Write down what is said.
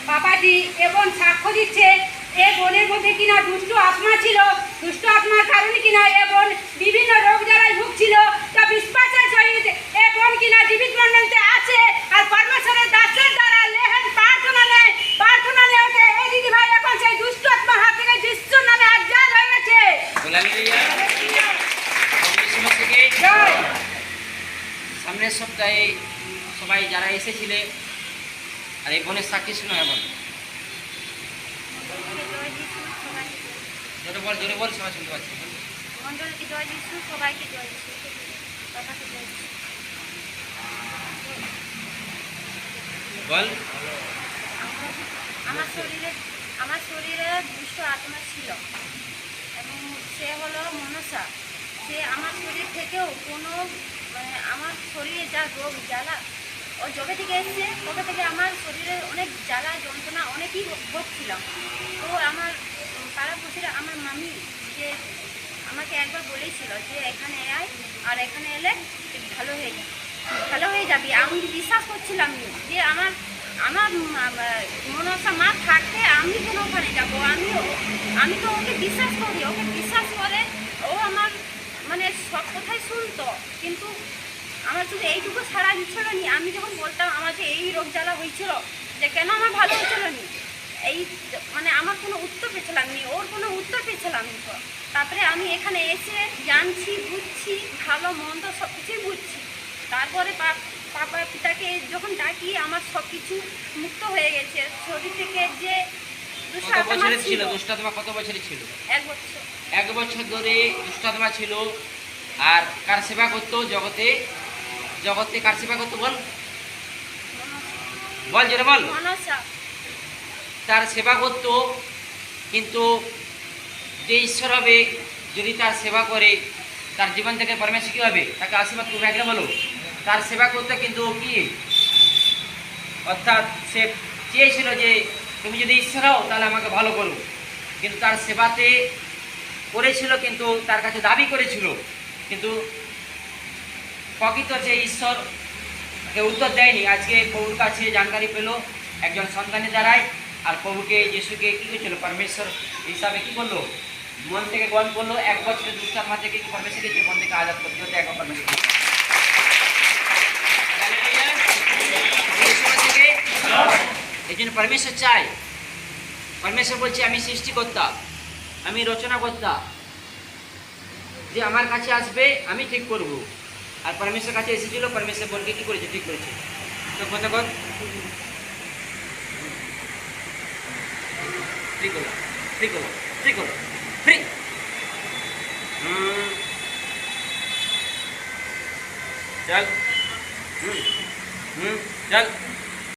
বাবাজি এবং সাক্ষ্য দিচ্ছে এ বনের মধ্যে কিনা দুষ্ট আত্মা ছিল, দুষ্ট আত্মার কারণে কিনা এ বন বিভিন্ন রোগ জ্বালায় ভুগছিল। তা বিশ্বাসের সহিত এ বন কিনা জীবিত মন্ডলতে আছে আর পরমেশ্বরের দাসের দ্বারা লেহেন প্রার্থনা নেয়, প্রার্থনা নেওয়াতে এই দিদি ভাই এখন সেই দুষ্ট আত্মার হাত থেকে যিশুর নামে আজাদ হয়ে গেছে। সামনের সপ্তাহে সবাই যারা এসেছিলে আর এই বোনের সাক্ষী শুনো এমন জোরে বল সবাই শুনতে পাচ্ছি। বল। আমার শরীরে দুষ্ট আত্মা ছিল এবং সে হলো মনসা। সে আমার শরীর থেকেও কোনো আমার শরীরে যা রোগ জ্বালা ও যবে থেকে এসছে তবে থেকে আমার শরীরে অনেক জ্বালা যন্ত্রণা অনেকই ভোগছিলাম। তো আমার পাড়াপড়শিরা আমার মামি যে আমাকে একবার বলেছিল যে এখানে আয় আর এখানে এলে ভালো হয়ে যাবি। আমি বিশ্বাস করছিলাম যে আমার মনসা মা থাকতে আমি কেন ওখানে যাবো। আমি তো ওকে বিশ্বাস করি, ওকে বিশ্বাস করে ও আমার সব কথাই শুনতো, কিন্তু আমার শুধু এইটুকু ছাড়া দিচ্ছিল নি। আমি যখন বলতাম আমার যে এই রোগ জ্বালা হয়েছিল যে কেন আমার ভালো হয়েছিল নি, এই আমার কোনো উত্তর পেয়েছিলাম নি, ওর কোনো উত্তর পেয়েছিলাম নি। তারপরে আমি এখানে এসে জানছি, বুঝছি, ভালো মন্দ সব কিছুই বুঝছি। তারপরে পাপা পিতাকে যখন ডাকি আমার সব কিছু মুক্ত হয়ে গেছে শরীর থেকে। যে ছিল দুষ্টাত্মা কত বছরের ছিল? 1 বছর। 1 বছর ধরে দুষ্টাত্মা ছিল। আর কার সেবা করতো? জগতে কার সেবা করতো? বল যেটা বল। তার সেবা করতো, কিন্তু যে ঈশ্বর হবে যদি তার সেবা করে তার জীবন থেকে পরমেশ্বর কী হবে? তাকে আশীর্বাদ করবে। একদম বলো। তার সেবা করতে কিন্তু কি অর্থাৎ সে চেয়েছিল যে তুমি যদি ঈশ্বর হও তাহলে আমাকে ভালো করো, কিন্তু তার সেবাতে করেছিল, কিন্তু তার কাছে দাবি করেছিল, কিন্তু প্রকৃত যে ঈশ্বরকে উত্তর দেয়নি। আজকে প্রভুর কাছে জানকারি পেল একজন সন্তানের দ্বারাই, আর প্রভুকে যিশুকে কী করেছিল? পরমেশ্বর হিসাবে কী করলো? মন থেকে গ্রহণ করলো। 1 বছরের দুষ্টাত্মা থেকে কি পরমেশ্বর দিয়েছে? মন থেকে আজাদ করতে হতে একবার পরমেশ্বর এই জন্য পরমেশ্বর চাই। পরমেশ্বর বলছে আমি সৃষ্টিকর্তা, আমি রচনাকর্তা, যে আমার কাছে আসবে আমি ঠিক করব। আর পরমেশ্বর কাছে এসেছিল, পরমেশ্বর বলকে কি করেছে? ঠিক করেছে। তো কথা কর ঠিক হলো, ঠিক হলো, ঠিক হলো, ফ্রি। চল চল।